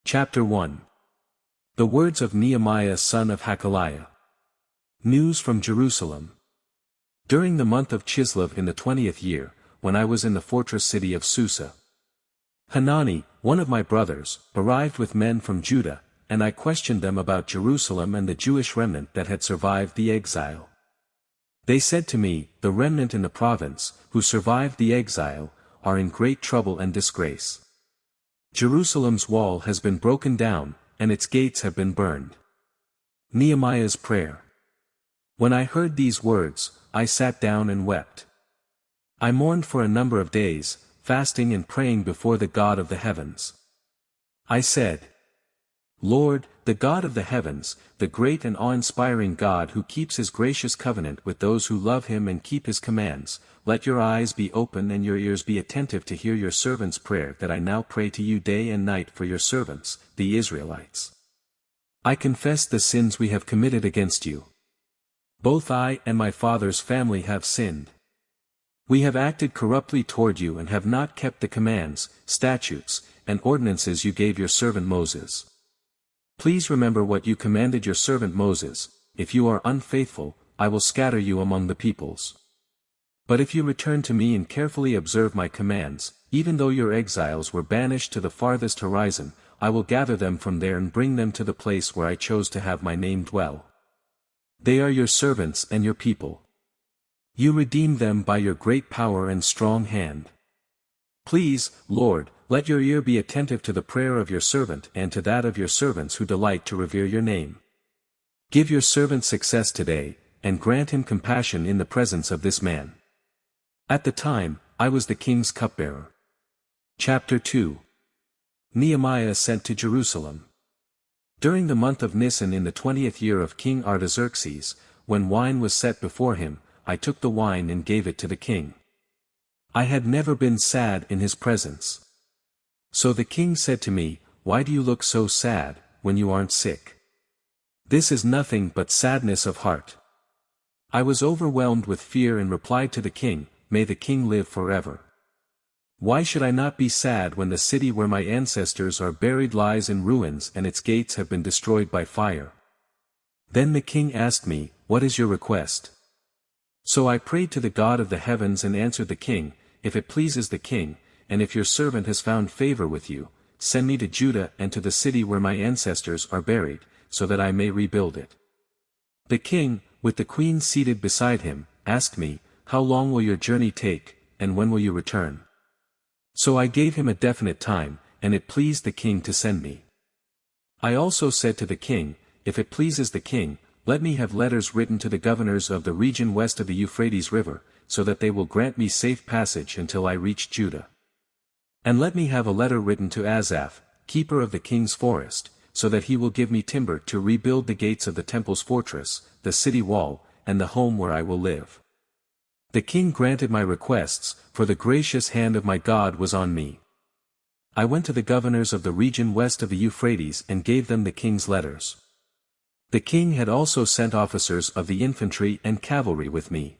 Chapter 1. The words of Nehemiah son of Hakaliah. News from Jerusalem. During the month of Chislev in the 20th year, when I was in the fortress city of Susa, Hanani, one of my brothers, arrived with men from Judah, and I questioned them about Jerusalem and the Jewish remnant that had survived the exile. They said to me, "The remnant in the province, who survived the exile, are in great trouble and disgrace. Jerusalem's wall has been broken down, and its gates have been burned." Nehemiah's prayer. When I heard these words, I sat down and wept. I mourned for a number of days, fasting and praying before the God of the heavens. I said, "Lord, the God of the heavens, the great and awe-inspiring God who keeps his gracious covenant with those who love him and keep his commands, let your eyes be open and your ears be attentive to hear your servant's prayer that I now pray to you day and night for your servants, the Israelites. I confess the sins we have committed against you. Both I and my father's family have sinned. We have acted corruptly toward you and have not kept the commands, statutes, and ordinances you gave your servant Moses. Please remember what you commanded your servant Moses. If you are unfaithful, I will scatter you among the peoples. But if you return to me and carefully observe my commands, even though your exiles were banished to the farthest horizon, I will gather them from there and bring them to the place where I chose to have my name dwell. They are your servants and your people. You redeemed them by your great power and strong hand. Please, Lord, let your ear be attentive to the prayer of your servant and to that of your servants who delight to revere your name. Give your servant success today, and grant him compassion in the presence of this man." At the time, I was the king's cupbearer. Chapter 2. Nehemiah sent to Jerusalem. During the month of Nisan in the 20th year of King Artaxerxes, when wine was set before him, I took the wine and gave it to the king. I had never been sad in his presence. So the king said to me, "Why do you look so sad, when you aren't sick?" "This is nothing but sadness of heart." I was overwhelmed with fear and replied to the king, "May the king live forever. Why should I not be sad when the city where my ancestors are buried lies in ruins and its gates have been destroyed by fire?" Then the king asked me, "What is your request?" So I prayed to the God of the heavens and answered the king, "If it pleases the king, and if your servant has found favor with you, send me to Judah and to the city where my ancestors are buried, so that I may rebuild it." The king, with the queen seated beside him, asked me, "How long will your journey take, and when will you return?" So I gave him a definite time, and it pleased the king to send me. I also said to the king, "If it pleases the king, let me have letters written to the governors of the region west of the Euphrates River, so that they will grant me safe passage until I reach Judah. And let me have a letter written to Asaph, keeper of the king's forest, so that he will give me timber to rebuild the gates of the temple's fortress, the city wall, and the home where I will live." The king granted my requests, for the gracious hand of my God was on me. I went to the governors of the region west of the Euphrates and gave them the king's letters. The king had also sent officers of the infantry and cavalry with me.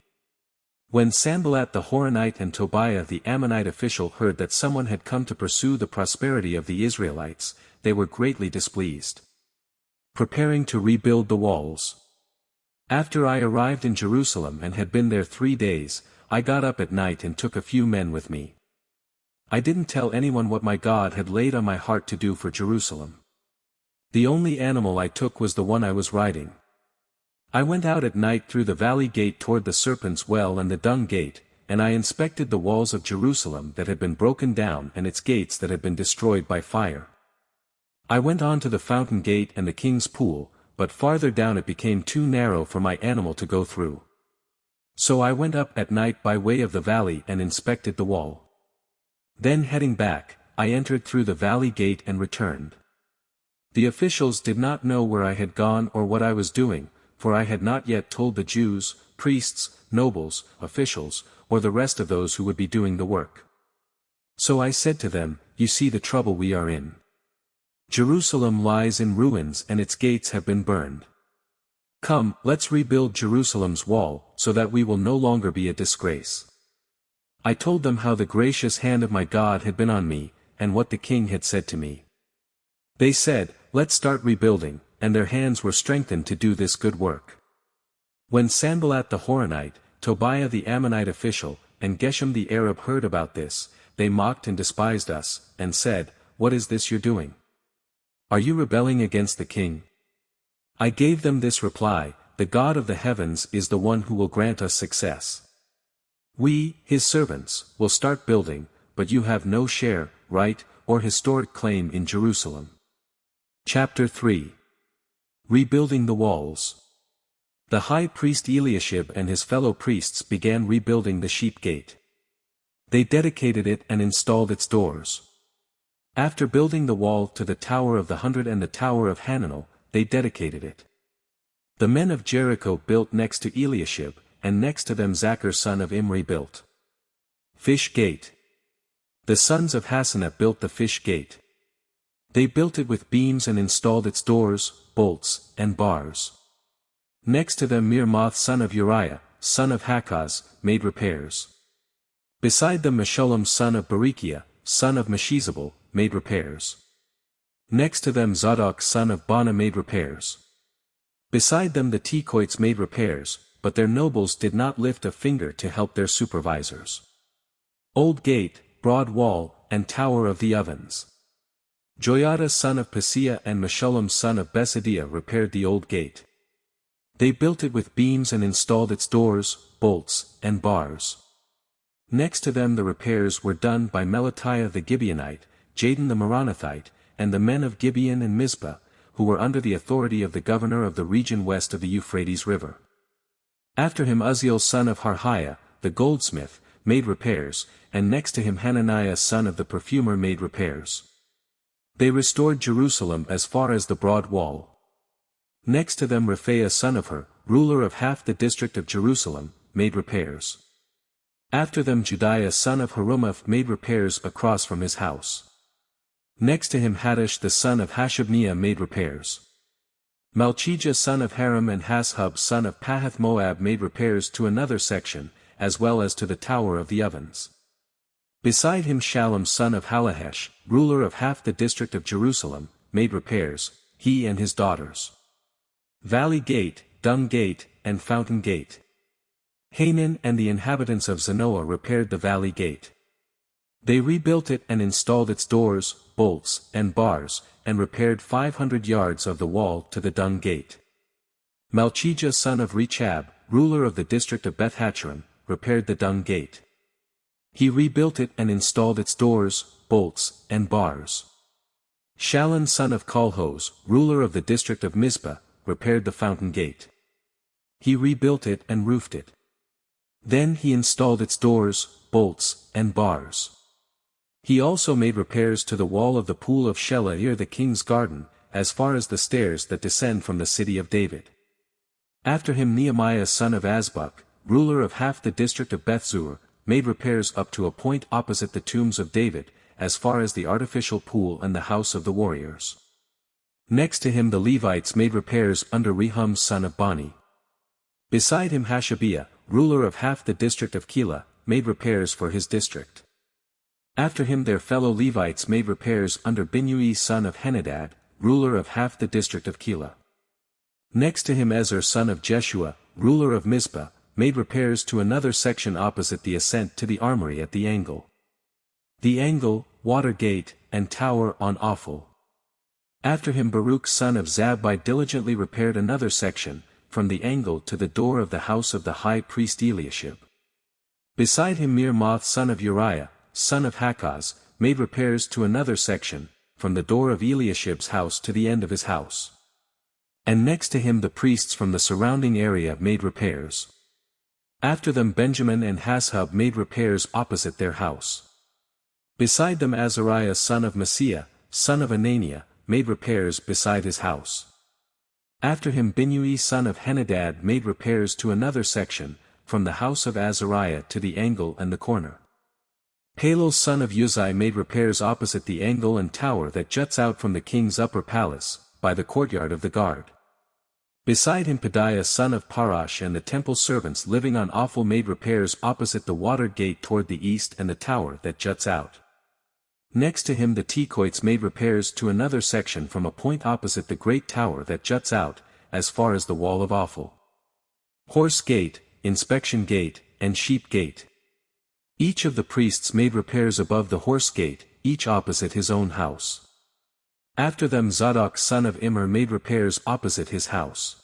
When Sanballat the Horonite and Tobiah the Ammonite official heard that someone had come to pursue the prosperity of the Israelites, they were greatly displeased. Preparing to rebuild the walls. After I arrived in Jerusalem and had been there 3 days, I got up at night and took a few men with me. I didn't tell anyone what my God had laid on my heart to do for Jerusalem. The only animal I took was the one I was riding. I went out at night through the valley gate toward the Serpent's Well and the Dung Gate, and I inspected the walls of Jerusalem that had been broken down and its gates that had been destroyed by fire. I went on to the Fountain Gate and the King's Pool, but farther down it became too narrow for my animal to go through. So I went up at night by way of the valley and inspected the wall. Then heading back, I entered through the valley gate and returned. The officials did not know where I had gone or what I was doing, for I had not yet told the Jews, priests, nobles, officials, or the rest of those who would be doing the work. So I said to them, "You see the trouble we are in. Jerusalem lies in ruins and its gates have been burned. Come, let's rebuild Jerusalem's wall, so that we will no longer be a disgrace." I told them how the gracious hand of my God had been on me, and what the king had said to me. They said, "Let's start rebuilding," and their hands were strengthened to do this good work. When Sanballat the Horonite, Tobiah the Ammonite official, and Geshem the Arab heard about this, they mocked and despised us, and said, "What is this you're doing? Are you rebelling against the king?" I gave them this reply, "The God of the heavens is the one who will grant us success. We, his servants, will start building, but you have no share, right, or historic claim in Jerusalem." Chapter 3. Rebuilding the Walls. The high priest Eliashib and his fellow priests began rebuilding the sheep gate. They dedicated it and installed its doors. After building the wall to the Tower of the 100 and the Tower of Hananel, they dedicated it. The men of Jericho built next to Eliashib, and next to them Zachar son of Imri built Fish Gate. The sons of Hassanah built the Fish Gate. They built it with beams and installed its doors, bolts, and bars. Next to them Mirmoth son of Uriah, son of Hakaz, made repairs. Beside them Meshullam son of Berechiah, son of Meshezabel, made repairs. Next to them Zadok son of Bana made repairs. Beside them the Tekoites made repairs, but their nobles did not lift a finger to help their supervisors. Old Gate, Broad Wall, and Tower of the Ovens. Joiada son of Paseah and Meshullam son of Besadiah repaired the Old Gate. They built it with beams and installed its doors, bolts, and bars. Next to them the repairs were done by Melatiah the Gibeonite, Jadon the Meronothite, and the men of Gibeon and Mizpah, who were under the authority of the governor of the region west of the Euphrates River. After him Uzziel son of Harhiah, the goldsmith, made repairs, and next to him Hananiah son of the perfumer made repairs. They restored Jerusalem as far as the broad wall. Next to them Rephaiah son of Hur, ruler of half the district of Jerusalem, made repairs. After them Jediah son of Harumaph made repairs across from his house. Next to him Haddish the son of Hashabniah made repairs. Malchijah son of Haram and Hashub son of Pahath Moab made repairs to another section, as well as to the Tower of the Ovens. Beside him Shallum son of Halahesh, ruler of half the district of Jerusalem, made repairs, he and his daughters. Valley Gate, Dung Gate, and Fountain Gate. Hanan and the inhabitants of Zanoah repaired the Valley Gate. They rebuilt it and installed its doors, bolts, and bars, and repaired 500 yards of the wall to the Dung Gate. Malchijah son of Rechab, ruler of the district of Beth-Hacherem, repaired the Dung Gate. He rebuilt it and installed its doors, bolts, and bars. Shallun son of Kolhoz, ruler of the district of Mizpah, repaired the Fountain Gate. He rebuilt it and roofed it. Then he installed its doors, bolts, and bars. He also made repairs to the wall of the pool of Shelah near the king's garden, as far as the stairs that descend from the city of David. After him Nehemiah son of Azbuk, ruler of half the district of Bethzur, made repairs up to a point opposite the tombs of David, as far as the artificial pool and the house of the warriors. Next to him the Levites made repairs under Rehum son of Bani. Beside him Hashabiah, ruler of half the district of Keilah, made repairs for his district. After him their fellow Levites made repairs under Binnui son of Henadad, ruler of half the district of Keilah. Next to him Ezer son of Jeshua, ruler of Mizpah, made repairs to another section opposite the ascent to the armory at the angle. The angle, water gate, and tower on Ophel. After him Baruch son of Zabbai diligently repaired another section, from the angle to the door of the house of the high priest Eliashib. Beside him Mirmoth son of Uriah, son of Hakaz, made repairs to another section, from the door of Eliashib's house to the end of his house. And next to him the priests from the surrounding area made repairs. After them Benjamin and Hashub made repairs opposite their house. Beside them Azariah son of Maaseiah, son of Ananiah, made repairs beside his house. After him Binnui son of Henadad made repairs to another section, from the house of Azariah to the angle and the corner. Palal son of Uzai made repairs opposite the angle and tower that juts out from the king's upper palace, by the courtyard of the guard. Beside him Pedaiah son of Parash and the temple servants living on Ophel made repairs opposite the water gate toward the east and the tower that juts out. Next to him the Tekoites made repairs to another section from a point opposite the great tower that juts out, as far as the wall of Ophel. Horse Gate, Inspection Gate, and Sheep Gate. Each of the priests made repairs above the Horse Gate, each opposite his own house. After them Zadok son of Immer made repairs opposite his house.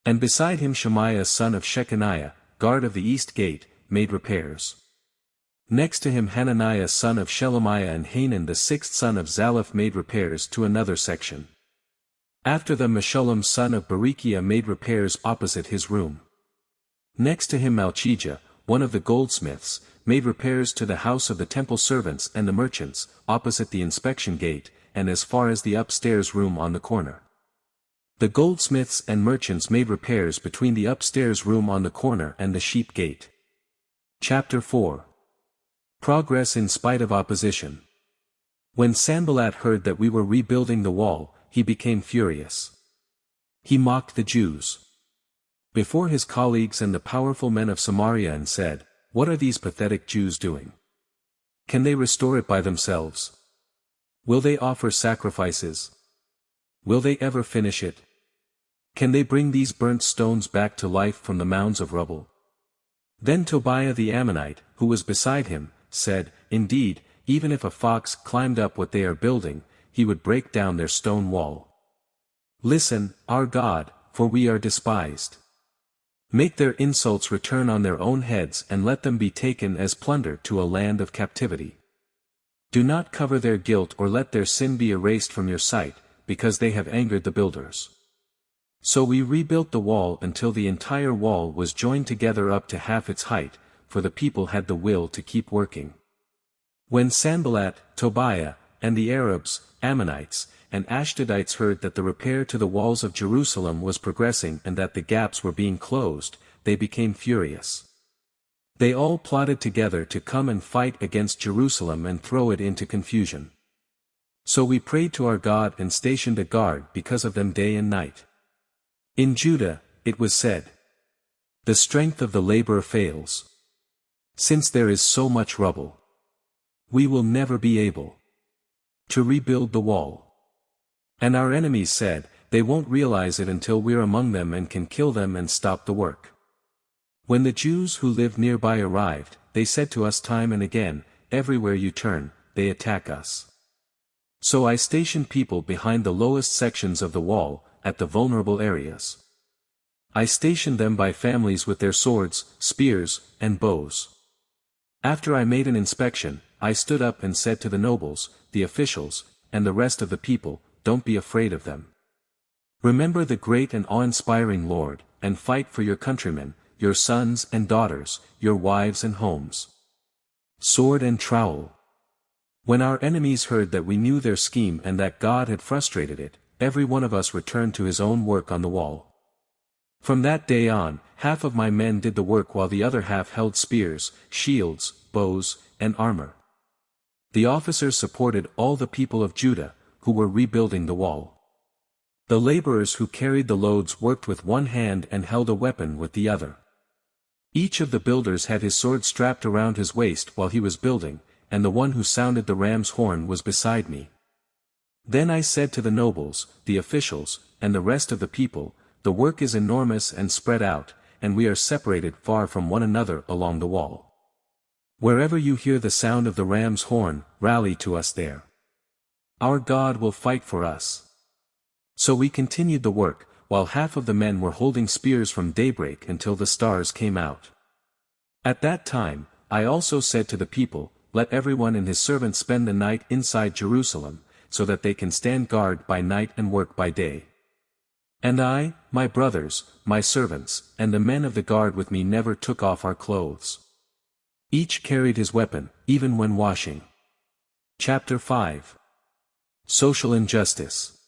And beside him Shemaiah son of Shechaniah, guard of the East Gate, made repairs. Next to him Hananiah son of Shelemiah and Hanan the sixth son of Zalaph made repairs to another section. After them Meshullam son of Berechiah made repairs opposite his room. Next to him Malchijah, one of the goldsmiths, made repairs to the house of the temple servants and the merchants, opposite the inspection gate, and as far as the upstairs room on the corner. The goldsmiths and merchants made repairs between the upstairs room on the corner and the sheep gate. Chapter 4. Progress in spite of opposition. When Sanballat heard that we were rebuilding the wall, he became furious. He mocked the Jews before his colleagues and the powerful men of Samaria and said, "What are these pathetic Jews doing? Can they restore it by themselves? Will they offer sacrifices? Will they ever finish it? Can they bring these burnt stones back to life from the mounds of rubble?" Then Tobiah the Ammonite, who was beside him, said, "Indeed, even if a fox climbed up what they are building, he would break down their stone wall. Listen, our God, for we are despised. Make their insults return on their own heads and let them be taken as plunder to a land of captivity. Do not cover their guilt or let their sin be erased from your sight, because they have angered the builders." So we rebuilt the wall until the entire wall was joined together up to half its height, for the people had the will to keep working. When Sanballat, Tobiah, and the Arabs, Ammonites, and Ashdodites heard that the repair to the walls of Jerusalem was progressing and that the gaps were being closed, they became furious. They all plotted together to come and fight against Jerusalem and throw it into confusion. So we prayed to our God and stationed a guard because of them day and night. In Judah, it was said, "The strength of the laborer fails. Since there is so much rubble, we will never be able to rebuild the wall." And our enemies said, "They won't realize it until we're among them and can kill them and stop the work." When the Jews who lived nearby arrived, they said to us time and again, "Everywhere you turn, they attack us." So I stationed people behind the lowest sections of the wall, at the vulnerable areas. I stationed them by families with their swords, spears, and bows. After I made an inspection, I stood up and said to the nobles, the officials, and the rest of the people, "Don't be afraid of them. Remember the great and awe-inspiring Lord, and fight for your countrymen, your sons and daughters, your wives and homes." Sword and trowel. When our enemies heard that we knew their scheme and that God had frustrated it, every one of us returned to his own work on the wall. From that day on, half of my men did the work while the other half held spears, shields, bows, and armor. The officers supported all the people of Judah, who were rebuilding the wall. The laborers who carried the loads worked with one hand and held a weapon with the other. Each of the builders had his sword strapped around his waist while he was building, and the one who sounded the ram's horn was beside me. Then I said to the nobles, the officials, and the rest of the people, "The work is enormous and spread out, and we are separated far from one another along the wall. Wherever you hear the sound of the ram's horn, rally to us there. Our God will fight for us." So we continued the work, while half of the men were holding spears from daybreak until the stars came out. At that time, I also said to the people, "Let everyone and his servant spend the night inside Jerusalem, so that they can stand guard by night and work by day." And I, my brothers, my servants, and the men of the guard with me never took off our clothes. Each carried his weapon, even when washing. Chapter 5. Social injustice.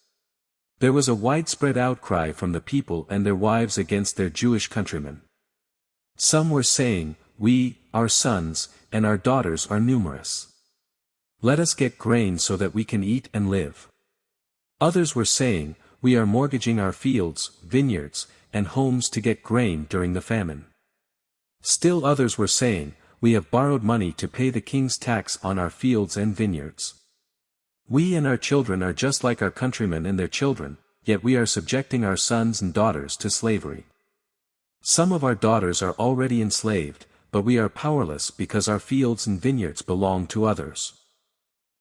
There was a widespread outcry from the people and their wives against their Jewish countrymen. Some were saying, "We, our sons, and our daughters are numerous. Let us get grain so that we can eat and live." Others were saying, "We are mortgaging our fields, vineyards, and homes to get grain during the famine." Still others were saying, we have borrowed money to pay the king's tax on our fields and vineyards. We and our children are just like our countrymen and their children, yet we are subjecting our sons and daughters to slavery. Some of our daughters are already enslaved, but we are powerless because our fields and vineyards belong to others.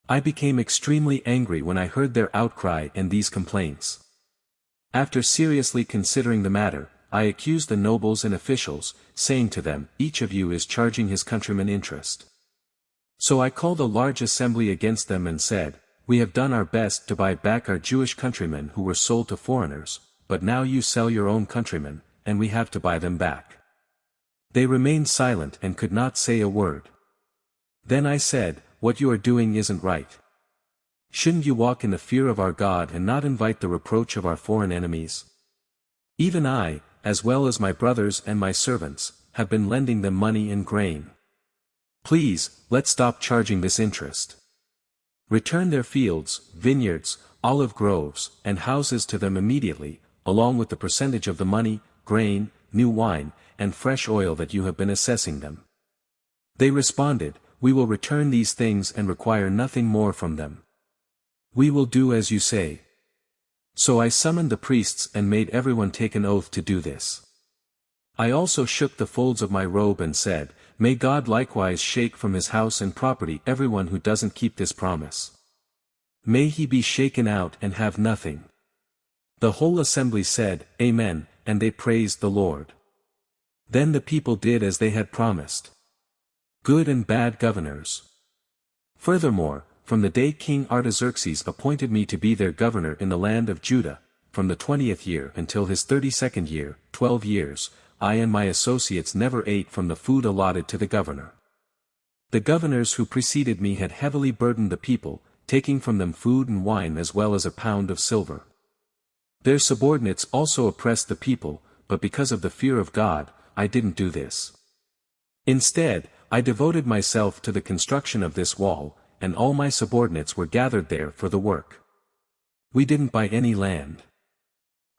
I became extremely angry when I heard their outcry and these complaints. After seriously considering the matter, I accused the nobles and officials, saying to them, "Each of you is charging his countrymen interest." So I called a large assembly against them and said, "We have done our best to buy back our Jewish countrymen who were sold to foreigners, but now you sell your own countrymen, and we have to buy them back." They remained silent and could not say a word. Then I said, "What you are doing isn't right. Shouldn't you walk in the fear of our God and not invite the reproach of our foreign enemies? Even I, as well as my brothers and my servants, have been lending them money and grain. Please, let's stop charging this interest. Return their fields, vineyards, olive groves, and houses to them immediately, along with the percentage of the money, grain, new wine, and fresh oil that you have been assessing them." They responded, "We will return these things and require nothing more from them. We will do as you say." So I summoned the priests and made everyone take an oath to do this. I also shook the folds of my robe and said, "May God likewise shake from his house and property everyone who doesn't keep this promise. May he be shaken out and have nothing." The whole assembly said, "Amen," and they praised the Lord. Then the people did as they had promised. Good and bad governors. Furthermore, from the day King Artaxerxes appointed me to be their governor in the land of Judah, from the 20th year until his 32nd year, 12 years, I and my associates never ate from the food allotted to the governor. The governors who preceded me had heavily burdened the people, taking from them food and wine as well as a pound of silver. Their subordinates also oppressed the people, but because of the fear of God, I didn't do this. Instead, I devoted myself to the construction of this wall, and all my subordinates were gathered there for the work. We didn't buy any land.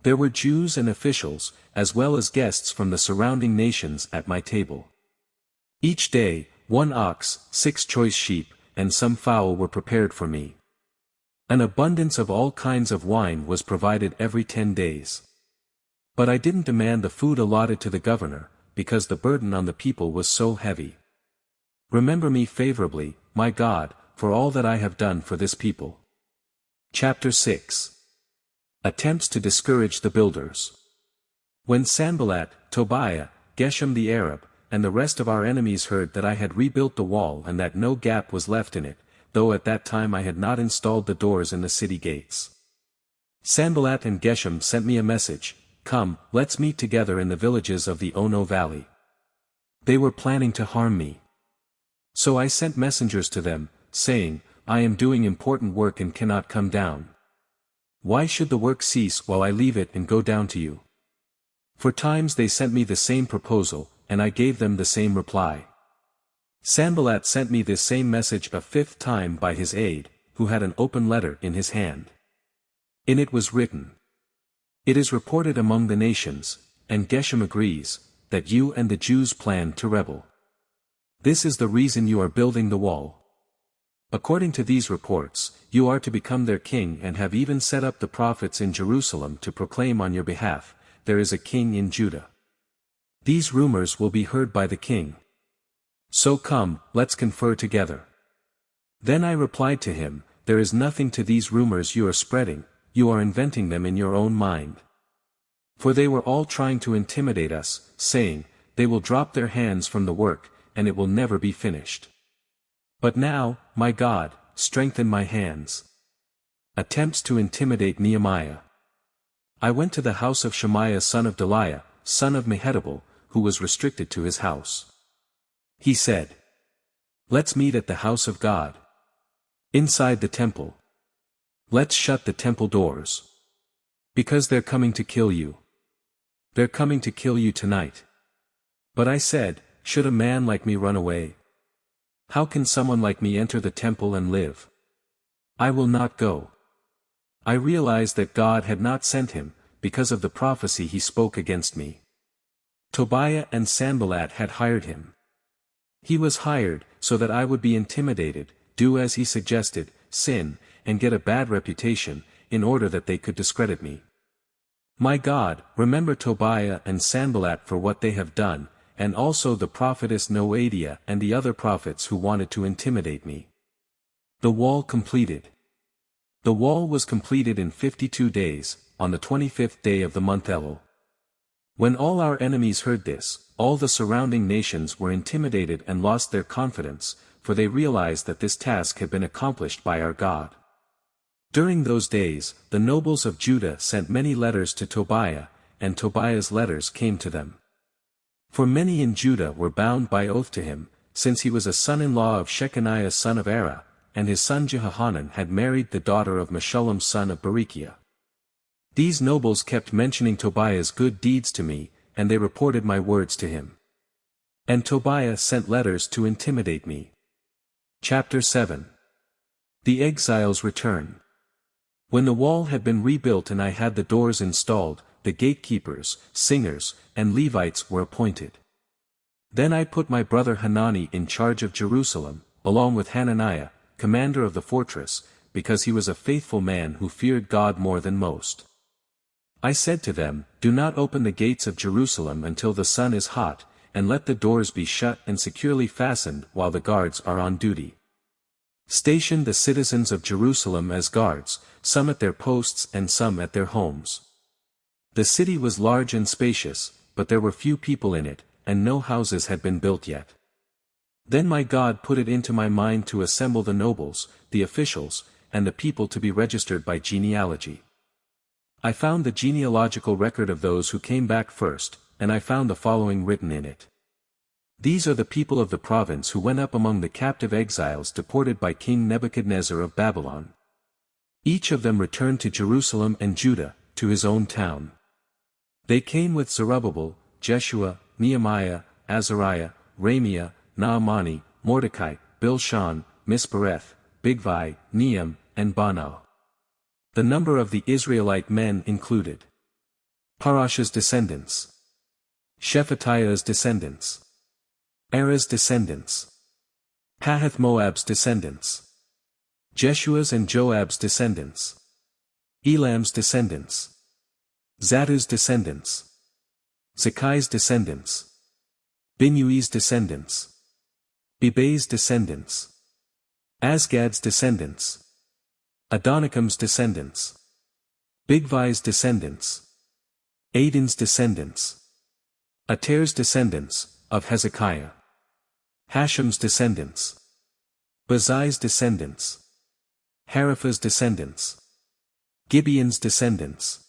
There were Jews and officials, as well as guests from the surrounding nations at my table. Each day, 1 ox, 6 choice sheep, and some fowl were prepared for me. An abundance of all kinds of wine was provided every 10 days. But I didn't demand the food allotted to the governor, because the burden on the people was so heavy. Remember me favorably, my God, for all that I have done for this people. Chapter 6. Attempts to discourage the builders. When Sanballat, Tobiah, Geshem the Arab, and the rest of our enemies heard that I had rebuilt the wall and that no gap was left in it, though at that time I had not installed the doors in the city gates. Sanballat and Geshem sent me a message, "Come, let's meet together in the villages of the Ono Valley." They were planning to harm me. So I sent messengers to them, saying, "I am doing important work and cannot come down. Why should the work cease while I leave it and go down to you?" For times they sent me the same proposal, and I gave them the same reply. Sanballat sent me this same message a 5th time by his aide, who had an open letter in his hand. In it was written, "It is reported among the nations, and Geshem agrees, that you and the Jews plan to rebel. This is the reason you are building the wall. According to these reports, you are to become their king and have even set up the prophets in Jerusalem to proclaim on your behalf, 'There is a king in Judah.' These rumors will be heard by the king. So come, let's confer together." Then I replied to him, "There is nothing to these rumors you are spreading, you are inventing them in your own mind." For they were all trying to intimidate us, saying, "They will drop their hands from the work, and it will never be finished." But now, my God, strengthen my hands. Attempts to intimidate Nehemiah. I went to the house of Shemaiah son of Delaiah, son of Mehetabel, who was restricted to his house. He said, "Let's meet at the house of God. Inside the temple. Let's shut the temple doors. Because they're coming to kill you. They're coming to kill you tonight." But I said, "Should a man like me run away? How can someone like me enter the temple and live? I will not go." I realized that God had not sent him, because of the prophecy he spoke against me. Tobiah and Sanballat had hired him. He was hired, so that I would be intimidated, do as he suggested, sin, and get a bad reputation, in order that they could discredit me. My God, remember Tobiah and Sanballat for what they have done, and also the prophetess Noadiah and the other prophets who wanted to intimidate me. The wall completed. The wall was completed in 52 days, on the 25th day of the month Elul. When all our enemies heard this, all the surrounding nations were intimidated and lost their confidence, for they realized that this task had been accomplished by our God. During those days, the nobles of Judah sent many letters to Tobiah, and Tobiah's letters came to them. For many in Judah were bound by oath to him, since he was a son-in-law of Shechaniah son of Era, and his son Jehohanan had married the daughter of Meshullam son of Berechiah. These nobles kept mentioning Tobiah's good deeds to me, and they reported my words to him. And Tobiah sent letters to intimidate me. Chapter 7. The exiles return. When the wall had been rebuilt and I had the doors installed, the gatekeepers, singers, and Levites were appointed. Then I put my brother Hanani in charge of Jerusalem, along with Hananiah, commander of the fortress, because he was a faithful man who feared God more than most. I said to them, "Do not open the gates of Jerusalem until the sun is hot, and let the doors be shut and securely fastened while the guards are on duty. Station the citizens of Jerusalem as guards, some at their posts and some at their homes." The city was large and spacious, but there were few people in it, and no houses had been built yet. Then my God put it into my mind to assemble the nobles, the officials, and the people to be registered by genealogy. I found the genealogical record of those who came back first, and I found the following written in it. These are the people of the province who went up among the captive exiles deported by King Nebuchadnezzar of Babylon. Each of them returned to Jerusalem and Judah, to his own town. They came with Zerubbabel, Jeshua, Nehemiah, Azariah, Ramiah, Naamani, Mordecai, Bilshan, Mispereth, Bigvai, Nehem, and Banah. The number of the Israelite men included Parashah's descendants, Shephatiah's descendants, Era's descendants, Pahath Moab's descendants, Jeshua's and Joab's descendants, Elam's descendants, Zattu's descendants, Zakai's descendants, Binui's descendants, Bibai's descendants, Asgad's descendants, Adonikam's descendants, Bigvai's descendants, Adin's descendants, Ater's descendants, of Hezekiah, Hashem's descendants, Bazai's descendants, Hariphah's descendants, Gibeon's descendants,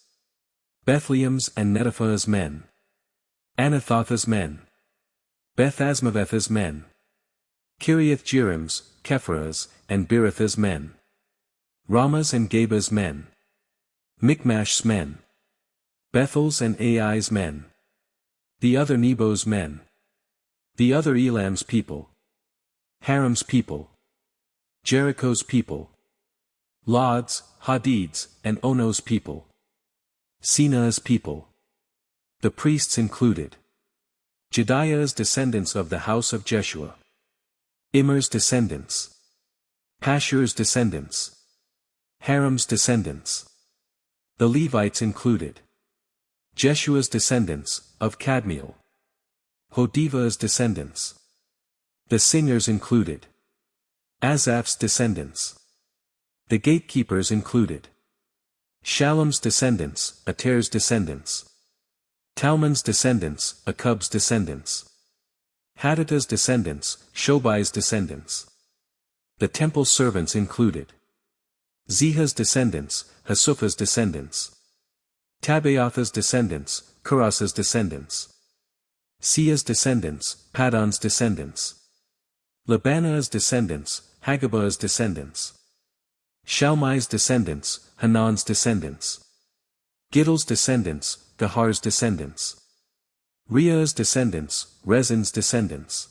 Bethlehem's and Netophah's men, Anathotha's men, Beth-Asmaveth's men, Kiriath-Jearim's, Kephirah's, and Beeroth's men, Ramah's and Geba's men, Michmash's men, Bethel's and Ai's men, the other Nebo's men, the other Elam's people, Haram's people, Jericho's people, Lod's, Hadid's, and Ono's people, Sinah's people. The priests included Jedaiah's descendants of the house of Jeshua, Immer's descendants, Pashur's descendants, Haram's descendants. The Levites included Jeshua's descendants, of Kadmiel, Hodevah's descendants. The singers included Asaph's descendants. The gatekeepers included Shallum's descendants, Ater's descendants, Talmon's descendants, Akub's descendants, Haditah's descendants, Shobai's descendants. The temple servants included Zihah's descendants, Hasupha's descendants, Tabeatha's descendants, Kuras's descendants, Sia's descendants, Padon's descendants, Lebanah's descendants, Hagabah's descendants, Shalmai's descendants, Hanan's descendants, Giddal's descendants, Gahar's descendants, Reah's descendants, Rezin's descendants,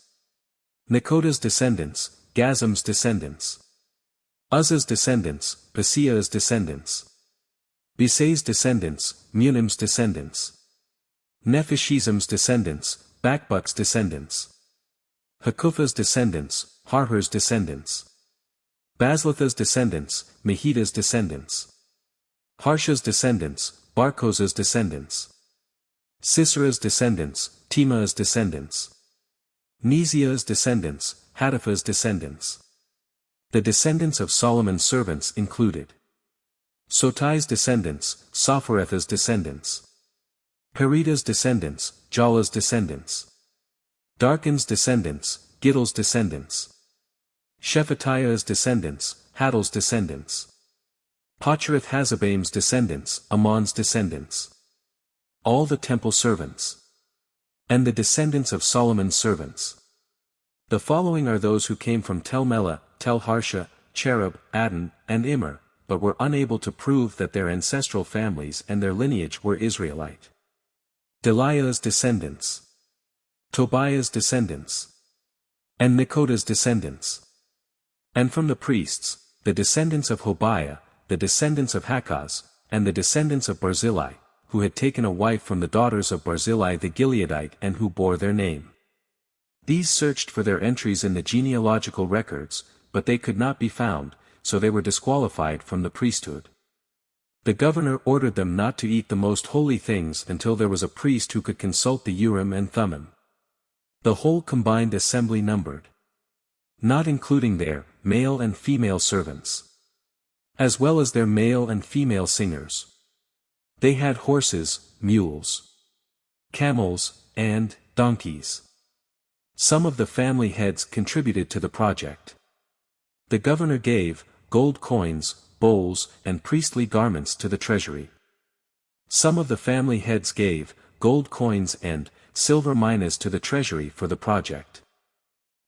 Nekoda's descendants, Gazam's descendants, Uzzah's descendants, Paseah's descendants, Bisai's descendants, Munim's descendants, Nephishizim's descendants, Bakbuk's descendants, Hakupha's descendants, Harhur's descendants. Baslatha's descendants, Mehida's descendants. Harsha's descendants, Barkos's descendants. Sisera's descendants, Tima's descendants. Nezia's descendants, Hatipha's descendants. The descendants of Solomon's servants included Sotai's descendants, Sopheretha's descendants. Perida's descendants, Jala's descendants. Darkon's descendants, Giddal's descendants. Shephatiah's descendants, Hatil's descendants. Pochereth Hazabaim's descendants, Amon's descendants. All the temple servants. And the descendants of Solomon's servants. The following are those who came from Tel Melah, Tel Harsha, Cherub, Adon, and Immer, but were unable to prove that their ancestral families and their lineage were Israelite. Delaiah's descendants. Tobiah's descendants. And Nekoda's descendants. And from the priests, the descendants of Hobiah, the descendants of Hakaz, and the descendants of Barzillai, who had taken a wife from the daughters of Barzillai the Gileadite and who bore their name. These searched for their entries in the genealogical records, but they could not be found, so they were disqualified from the priesthood. The governor ordered them not to eat the most holy things until there was a priest who could consult the Urim and Thummim. The whole combined assembly numbered, not including their male and female servants, as well as their male and female singers. They had horses, mules, camels, and donkeys. Some of the family heads contributed to the project. The governor gave gold coins, bowls, and priestly garments to the treasury. Some of the family heads gave gold coins and silver minas to the treasury for the project.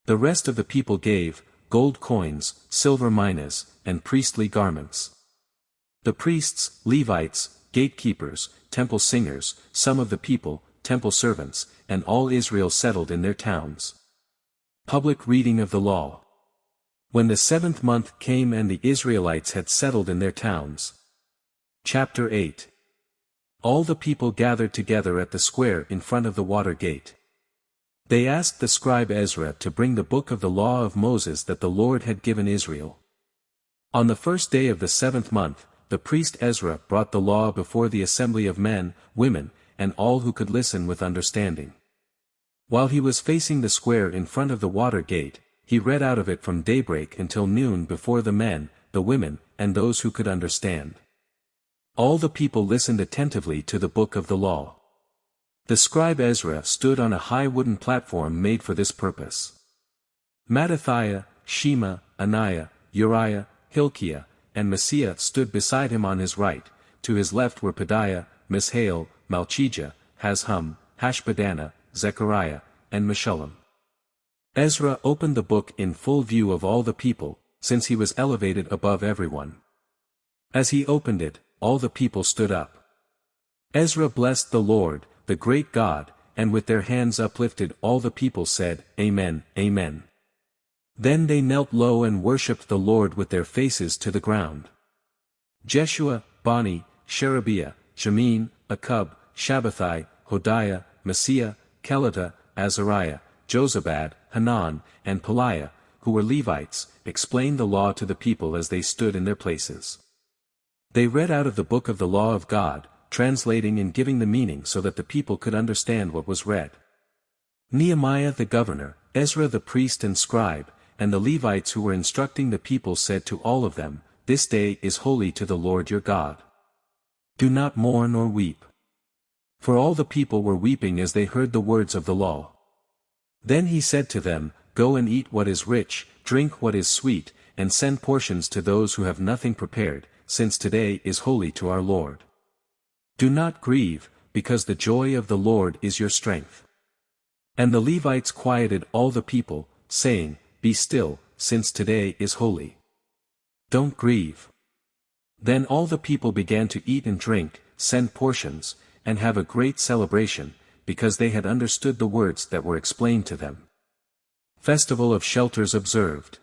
The rest of the people gave gold coins, silver minas, and priestly garments. The priests, Levites, gatekeepers, temple singers, some of the people, temple servants, and all Israel settled in their towns. Public reading of the law. When the 7th month came and the Israelites had settled in their towns. Chapter 8. All the people gathered together at the square in front of the water gate. They asked the scribe Ezra to bring the book of the law of Moses that the Lord had given Israel. On the 1st day of the 7th month, the priest Ezra brought the law before the assembly of men, women, and all who could listen with understanding. While he was facing the square in front of the water gate, he read out of it from daybreak until noon before the men, the women, and those who could understand. All the people listened attentively to the book of the law. The scribe Ezra stood on a high wooden platform made for this purpose. Mattithiah, Shema, Anaiah, Uriah, Hilkiah, and Messiah stood beside him on his right. To his left were Pedaiah, Mishael, Malchijah, Hashum, Hashbaddanah, Zechariah, and Meshullam. Ezra opened the book in full view of all the people, since he was elevated above everyone. As he opened it, all the people stood up. Ezra blessed the Lord, the great God, and with their hands uplifted all the people said, Amen, Amen. Then they knelt low and worshipped the Lord with their faces to the ground. Jeshua, Bani, Sherebiah, Jamin, Akub, Shabbathai, Hodiah, Messiah, Kelita, Azariah, Jozabad, Hanan, and Peliah, who were Levites, explained the law to the people as they stood in their places. They read out of the book of the law of God, translating and giving the meaning so that the people could understand what was read. Nehemiah the governor, Ezra the priest and scribe, and the Levites who were instructing the people said to all of them, This day is holy to the Lord your God. Do not mourn or weep. For all the people were weeping as they heard the words of the law. Then he said to them, Go and eat what is rich, drink what is sweet, and send portions to those who have nothing prepared, since today is holy to our Lord. Do not grieve, because the joy of the Lord is your strength. And the Levites quieted all the people, saying, Be still, since today is holy. Don't grieve. Then all the people began to eat and drink, send portions, and have a great celebration, because they had understood the words that were explained to them. Festival of Shelters observed.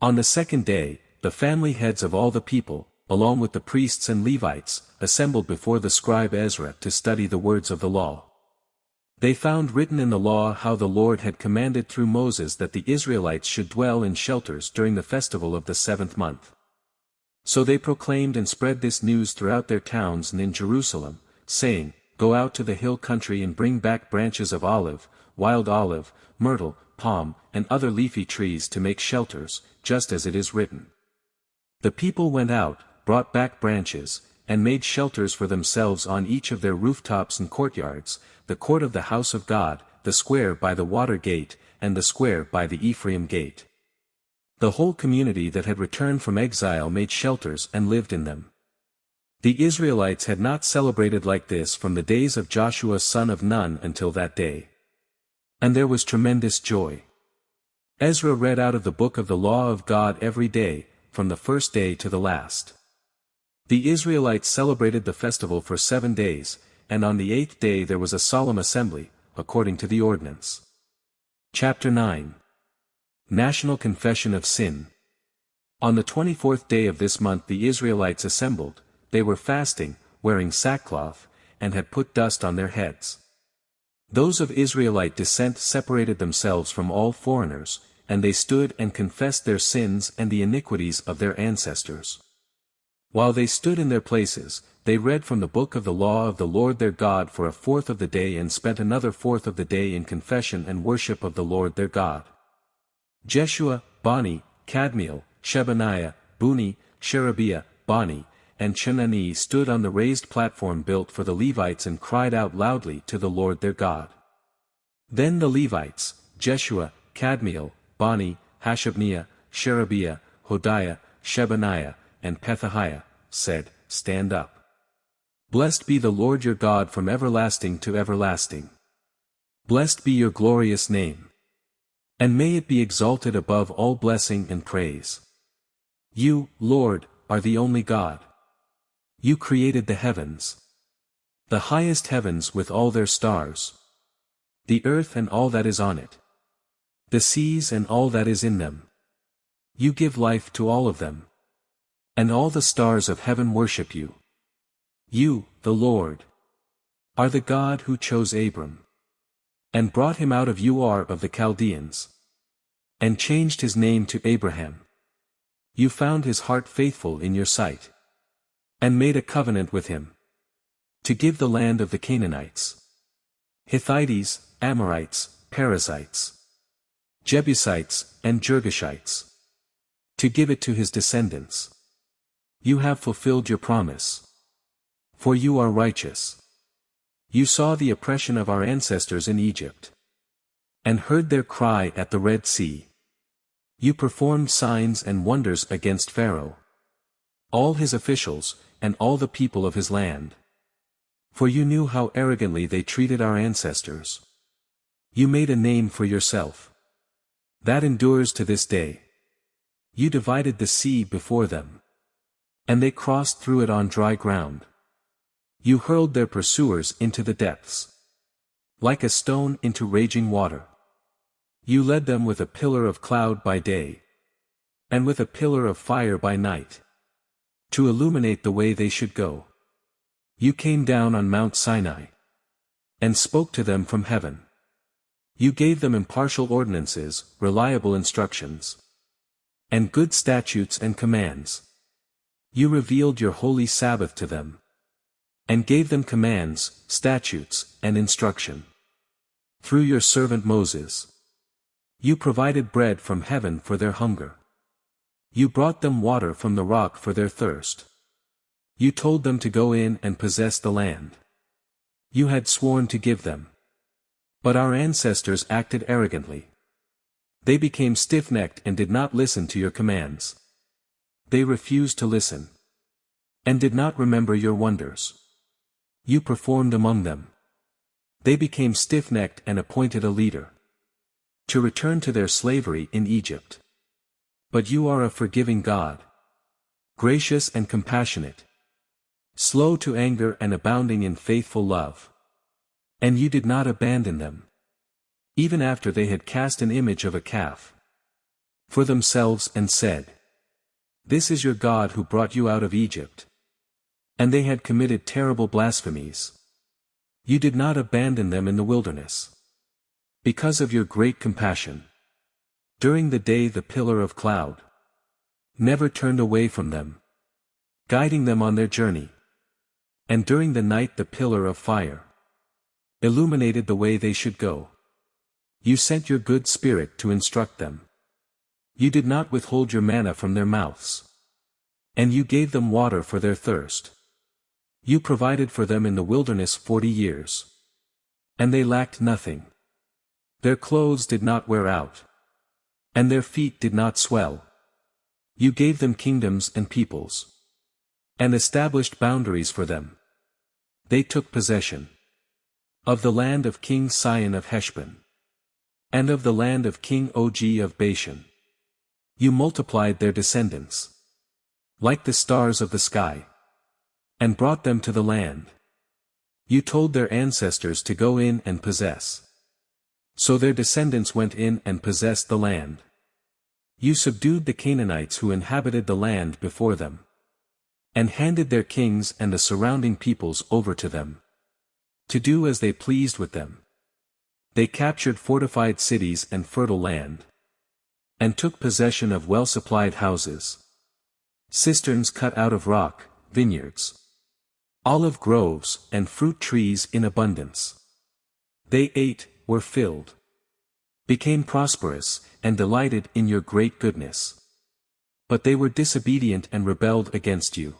On the 2nd day, the family heads of all the people, along with the priests and Levites, assembled before the scribe Ezra to study the words of the law. They found written in the law how the Lord had commanded through Moses that the Israelites should dwell in shelters during the festival of the 7th month. So they proclaimed and spread this news throughout their towns and in Jerusalem, saying, "Go out to the hill country and bring back branches of olive, wild olive, myrtle, palm, and other leafy trees to make shelters, just as it is written." The people went out, brought back branches, and made shelters for themselves on each of their rooftops and courtyards, the court of the house of God, the square by the water gate, and the square by the Ephraim gate. The whole community that had returned from exile made shelters and lived in them. The Israelites had not celebrated like this from the days of Joshua son of Nun until that day. And there was tremendous joy. Ezra read out of the book of the law of God every day, from the first day to the last. The Israelites celebrated the festival for 7 days, and on the 8th day there was a solemn assembly, according to the ordinance. Chapter 9. National Confession of Sin. On the 24th day of this month the Israelites assembled. They were fasting, wearing sackcloth, and had put dust on their heads. Those of Israelite descent separated themselves from all foreigners, and they stood and confessed their sins and the iniquities of their ancestors. While they stood in their places, they read from the book of the law of the Lord their God for 1/4 of the day and spent another 1/4 of the day in confession and worship of the Lord their God. Jeshua, Bani, Kadmiel, Shebaniah, Buni, Sherebiah, Bani, and Chenani stood on the raised platform built for the Levites and cried out loudly to the Lord their God. Then the Levites, Jeshua, Kadmiel, Bani, Hashabniah, Sherebiah, Hodiah, Shebaniah, and Pethahiah, said, "Stand up. Blessed be the Lord your God from everlasting to everlasting. Blessed be your glorious name. And may it be exalted above all blessing and praise. You, Lord, are the only God. You created the heavens. The highest heavens with all their stars. The earth and all that is on it. The seas and all that is in them. You give life to all of them. And all the stars of heaven worship you. You, the Lord, are the God who chose Abram, and brought him out of Ur of the Chaldeans, and changed his name to Abraham. You found his heart faithful in your sight, and made a covenant with him, to give the land of the Canaanites, Hittites, Amorites, Perizzites, Jebusites, and Girgashites, to give it to his descendants. You have fulfilled your promise. For you are righteous. You saw the oppression of our ancestors in Egypt, and heard their cry at the Red Sea. You performed signs and wonders against Pharaoh, all his officials, and all the people of his land. For you knew how arrogantly they treated our ancestors. You made a name for yourself that endures to this day. You divided the sea before them, and they crossed through it on dry ground. You hurled their pursuers into the depths, like a stone into raging water. You led them with a pillar of cloud by day, and with a pillar of fire by night, to illuminate the way they should go. You came down on Mount Sinai, and spoke to them from heaven. You gave them impartial ordinances, reliable instructions, and good statutes and commands. You revealed your holy Sabbath to them, and gave them commands, statutes, and instruction. Through your servant Moses, you provided bread from heaven for their hunger. You brought them water from the rock for their thirst. You told them to go in and possess the land you had sworn to give them. But our ancestors acted arrogantly. They became stiff-necked and did not listen to your commands. They refused to listen, and did not remember your wonders you performed among them. They became stiff-necked and appointed a leader to return to their slavery in Egypt. But you are a forgiving God, gracious and compassionate, slow to anger and abounding in faithful love. And you did not abandon them, even after they had cast an image of a calf for themselves and said, "This is your God who brought you out of Egypt." And they had committed terrible blasphemies. You did not abandon them in the wilderness. Because of your great compassion. During the day the pillar of cloud never turned away from them, guiding them on their journey. And during the night the pillar of fire illuminated the way they should go. You sent your good spirit to instruct them. You did not withhold your manna from their mouths. And you gave them water for their thirst. You provided for them in the wilderness 40 years. And they lacked nothing. Their clothes did not wear out. And their feet did not swell. You gave them kingdoms and peoples. And established boundaries for them. They took possession of the land of King Sihon of Heshbon. And of the land of King Og of Bashan. You multiplied their descendants like the stars of the sky, and brought them to the land. You told their ancestors to go in and possess. So their descendants went in and possessed the land. You subdued the Canaanites who inhabited the land before them, and handed their kings and the surrounding peoples over to them, to do as they pleased with them. They captured fortified cities and fertile land, and took possession of well-supplied houses, cisterns cut out of rock, vineyards, olive groves, and fruit trees in abundance. They ate, were filled, became prosperous, and delighted in your great goodness. But they were disobedient and rebelled against you.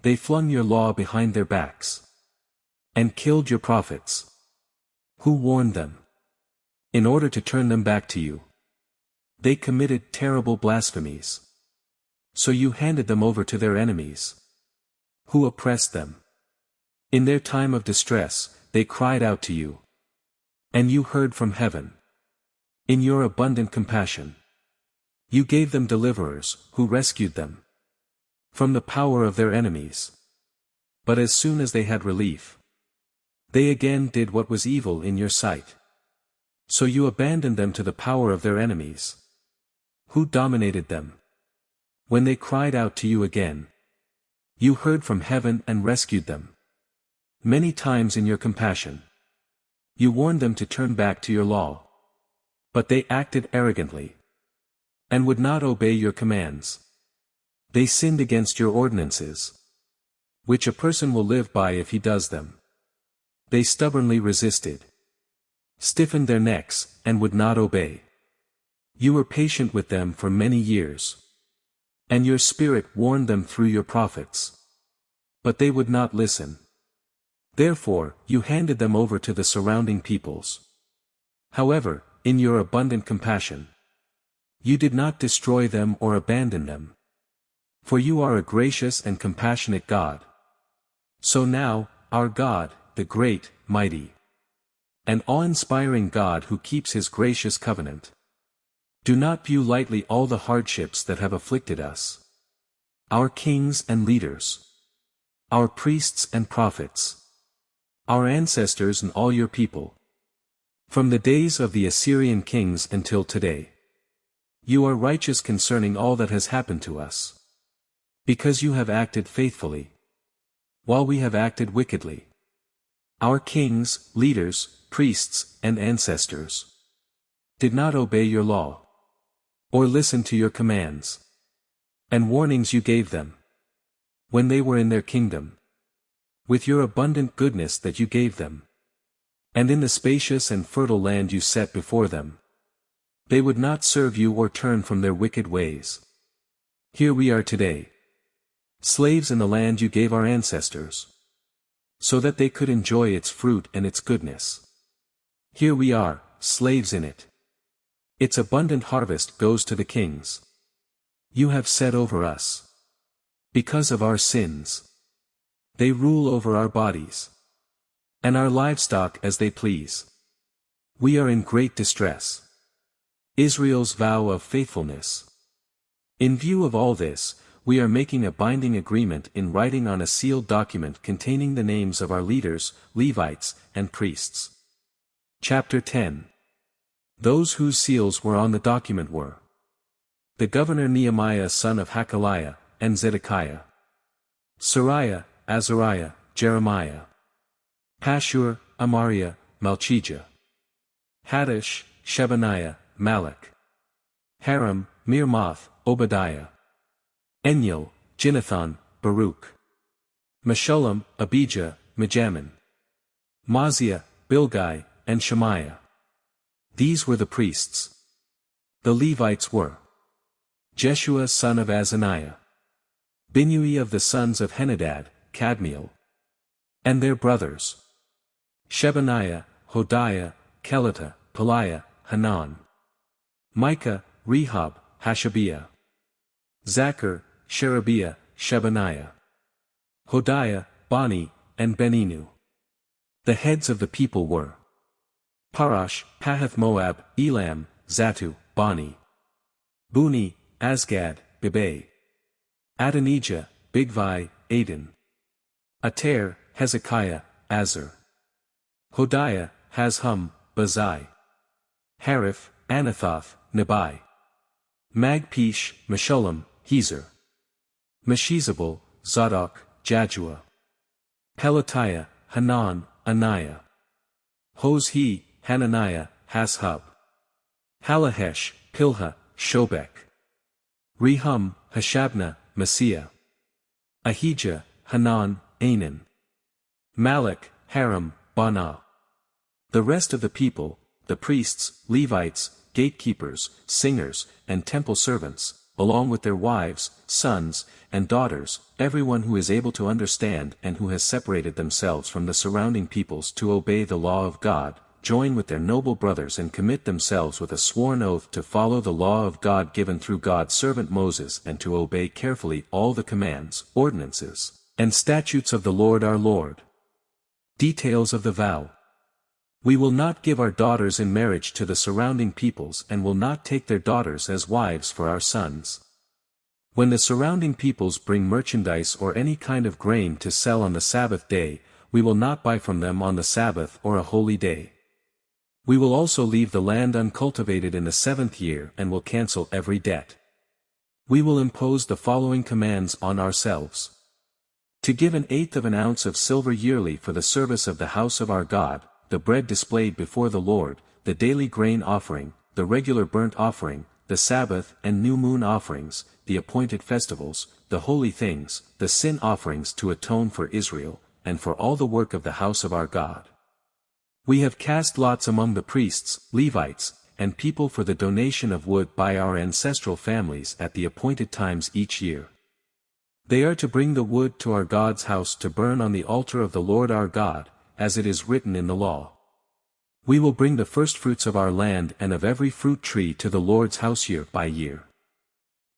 They flung your law behind their backs, and killed your prophets, who warned them, in order to turn them back to you. They committed terrible blasphemies. So you handed them over to their enemies, who oppressed them. In their time of distress, they cried out to you, and you heard from heaven. In your abundant compassion, you gave them deliverers, who rescued them from the power of their enemies. But as soon as they had relief, they again did what was evil in your sight. So you abandoned them to the power of their enemies, who dominated them. When they cried out to you again, you heard from heaven and rescued them. Many times in your compassion, you warned them to turn back to your law. But they acted arrogantly, and would not obey your commands. They sinned against your ordinances, which a person will live by if he does them. They stubbornly resisted, stiffened their necks, and would not obey. You were patient with them for many years, and your spirit warned them through your prophets. But they would not listen. Therefore, you handed them over to the surrounding peoples. However, in your abundant compassion, you did not destroy them or abandon them. For you are a gracious and compassionate God. So now, our God, the great, mighty, and awe-inspiring God who keeps his gracious covenant, do not view lightly all the hardships that have afflicted us, our kings and leaders, our priests and prophets, our ancestors and all your people, from the days of the Assyrian kings until today. You are righteous concerning all that has happened to us, because you have acted faithfully, while we have acted wickedly. Our kings, leaders, priests, and ancestors did not obey your law, or listen to your commands and warnings you gave them, when they were in their kingdom, with your abundant goodness that you gave them, and in the spacious and fertile land you set before them. They would not serve you or turn from their wicked ways. Here we are today, slaves in the land you gave our ancestors, so that they could enjoy its fruit and its goodness. Here we are, slaves in it. Its abundant harvest goes to the kings. You have set over us, because of our sins. They rule over our bodies, and our livestock as they please. We are in great distress. Israel's vow of faithfulness. In view of all this, we are making a binding agreement in writing on a sealed document containing the names of our leaders, Levites, and priests. Chapter 10. Those whose seals were on the document were the governor Nehemiah son of Hakaliah, and Zedekiah, Sariah, Azariah, Jeremiah, Pashur, Amariah, Malchijah. Haddish, Shebaniah, Malach. Haram, Mirmoth, Obadiah. Enyel, Ginnathan, Baruch. Meshullam, Abijah, Mijamin. Maziah, Bilgai, and Shemaiah. These were the priests. The Levites were Jeshua son of Azaniah. Binnui of the sons of Henadad, Kadmiel. And their brothers. Shebaniah, Hodiah, Kelita, Peliah, Hanan. Micah, Rehob, Hashabiah. Zachar, Sherebiah, Shebaniah. Hodiah, Bani, and Beninu. The heads of the people were Parash, Pahath-Moab, Elam, Zatu, Bani. Buni, Asgad, Bebe. Adonijah, Bigvai, Adin. Ater, Hezekiah, Azar. Hodiah, Hazhum, Bazai. Hariph, Anathoth, Nebai. Magpish, Meshullam, Hezer. Meshezabel, Zadok, Jadua. Pelatiah, Hanan, Anaiah. Hozhi, Hananiah, Hashub. Halahesh, Pilha, Shobek. Rehum, Hashabna, Messiah. Ahijah, Hanan, Anan. Malach, Haram, Bana. The rest of the people, the priests, Levites, gatekeepers, singers, and temple servants, along with their wives, sons, and daughters, everyone who is able to understand and who has separated themselves from the surrounding peoples to obey the law of God, join with their noble brothers and commit themselves with a sworn oath to follow the law of God given through God's servant Moses and to obey carefully all the commands, ordinances, and statutes of the Lord our Lord. Details of the vow. We will not give our daughters in marriage to the surrounding peoples and will not take their daughters as wives for our sons. When the surrounding peoples bring merchandise or any kind of grain to sell on the Sabbath day, we will not buy from them on the Sabbath or a holy day. We will also leave the land uncultivated in the 7th year and will cancel every debt. We will impose the following commands on ourselves. To give 1/8 of an ounce of silver yearly for the service of the house of our God, the bread displayed before the Lord, the daily grain offering, the regular burnt offering, the Sabbath and new moon offerings, the appointed festivals, the holy things, the sin offerings to atone for Israel, and for all the work of the house of our God. We have cast lots among the priests, Levites, and people for the donation of wood by our ancestral families at the appointed times each year. They are to bring the wood to our God's house to burn on the altar of the Lord our God, as it is written in the law. We will bring the firstfruits of our land and of every fruit tree to the Lord's house year by year.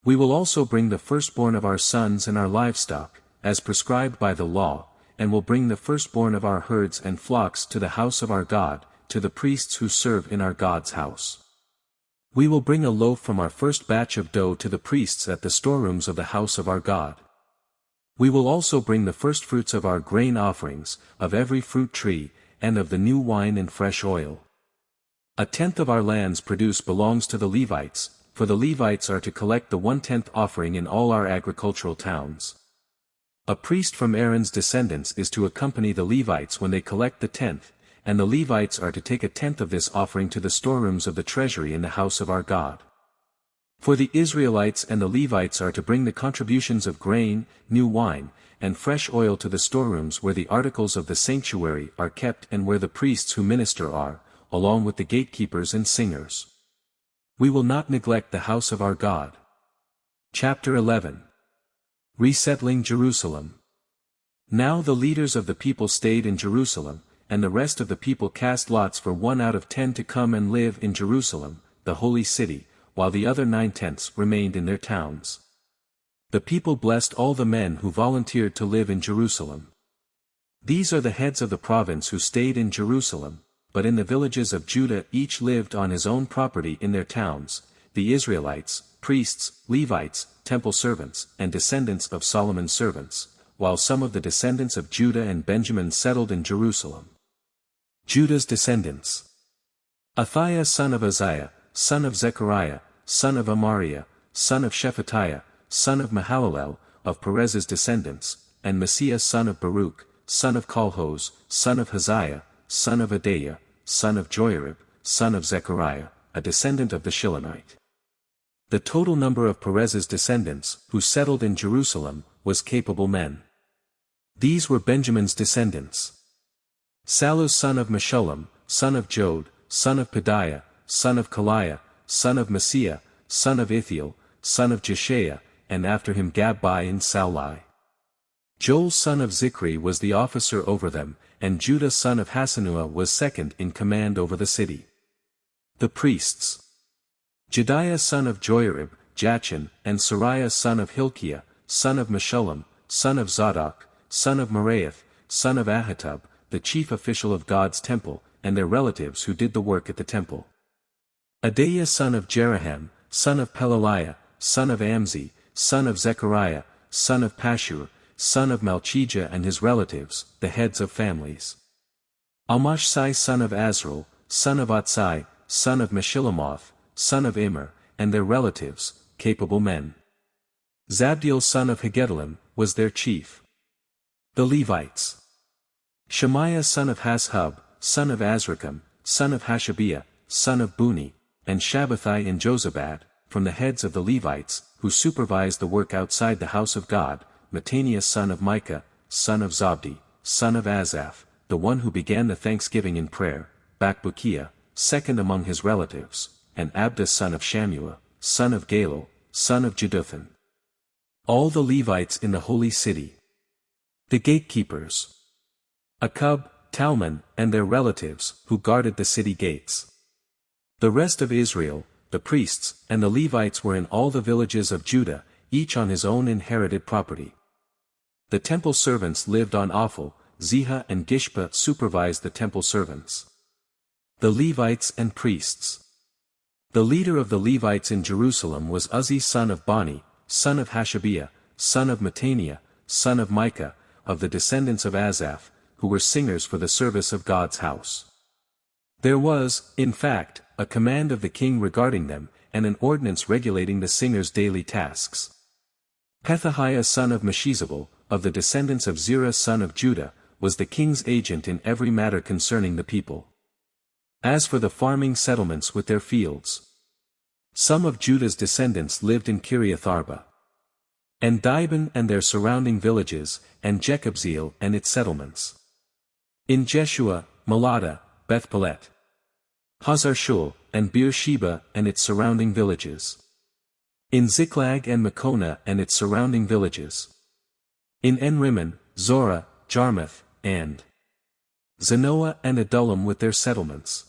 We will also bring the firstborn of our sons and our livestock, as prescribed by the law, and will bring the firstborn of our herds and flocks to the house of our God, to the priests who serve in our God's house. We will bring a loaf from our first batch of dough to the priests at the storerooms of the house of our God. We will also bring the firstfruits of our grain offerings, of every fruit tree, and of the new wine and fresh oil. 1/10 of our land's produce belongs to the Levites, for the Levites are to collect the 1/10 offering in all our agricultural towns. A priest from Aaron's descendants is to accompany the Levites when they collect the 10th, and the Levites are to take 1/10 of this offering to the storerooms of the treasury in the house of our God. For the Israelites and the Levites are to bring the contributions of grain, new wine, and fresh oil to the storerooms where the articles of the sanctuary are kept and where the priests who minister are, along with the gatekeepers and singers. We will not neglect the house of our God. Chapter 11. Resettling Jerusalem. Now the leaders of the people stayed in Jerusalem, and the rest of the people cast lots for 1 out of 10 to come and live in Jerusalem, the holy city, while the other 9/10 remained in their towns. The people blessed all the men who volunteered to live in Jerusalem. These are the heads of the province who stayed in Jerusalem, but in the villages of Judah each lived on his own property in their towns, the Israelites, priests, Levites, temple servants, and descendants of Solomon's servants, while some of the descendants of Judah and Benjamin settled in Jerusalem. Judah's descendants. Athaiah son of Uzziah, son of Zechariah, son of Amariah, son of Shephatiah, son of Mahalalel, of Perez's descendants, and Messiah son of Baruch, son of Kolhoz, son of Haziah, son of Adaiah, son of Joiarib, son of Zechariah, a descendant of the Shilonite. The total number of Perez's descendants, who settled in Jerusalem, was capable men. These were Benjamin's descendants. Sallu's son of Meshullam, son of Jod, son of Pedaiah, son of Kaliah, son of Messiah, son of Ithiel, son of Jeshaiah, and after him Gabbai and Sallai. Joel son of Zichri was the officer over them, and Judah son of Hassenuah was second in command over the city. The priests. Jedaiah son of Joiarib, Jachin, and Sariah son of Hilkiah, son of Meshullam, son of Zadok, son of Meraioth, son of Ahitub, the chief official of God's temple, and their relatives who did the work at the temple. Adaiah son of Jeraham, son of Pelaliah, son of Amzi, son of Zechariah, son of Pashur, son of Malchijah and his relatives, the heads of families. Amashsai son of Azrael, son of Atsai, son of Meshillemoth, son of Immer, and their relatives, capable men. Zabdiel son of Haggedalim, was their chief. The Levites. Shemaiah son of Hashub, son of Azrikam, son of Hashabiah, son of Buni, and Shabbathai and Jozabad, from the heads of the Levites, who supervised the work outside the house of God, Mattaniah son of Micah, son of Zabdi, son of Asaph, the one who began the thanksgiving in prayer, Bakbukiah, second among his relatives, and Abda son of Shammua, son of Galal, son of Jeduthun. All the Levites in the holy city. The gatekeepers. Akub, Talmon, and their relatives, who guarded the city gates. The rest of Israel, the priests, and the Levites were in all the villages of Judah, each on his own inherited property. The temple servants lived on Ophel, Ziha and Gishpa supervised the temple servants. The Levites and priests. The leader of the Levites in Jerusalem was Uzzi son of Bani, son of Hashabiah, son of Mattaniah, son of Micah, of the descendants of Asaph, who were singers for the service of God's house. There was, in fact, a command of the king regarding them, and an ordinance regulating the singers' daily tasks. Pethahiah son of Meshizabel, of the descendants of Zerah son of Judah, was the king's agent in every matter concerning the people. As for the farming settlements with their fields, some of Judah's descendants lived in Kiriath Arba, and Dibon and their surrounding villages, and Jekabzeel and its settlements. In Jeshua, Malada, Beth-Pelet, Hazar-Shul, and Beersheba and its surrounding villages. In Ziklag and Makona and its surrounding villages. In En-Rimmon, Zorah, Jarmuth, and Zanoah and Adullam with their settlements.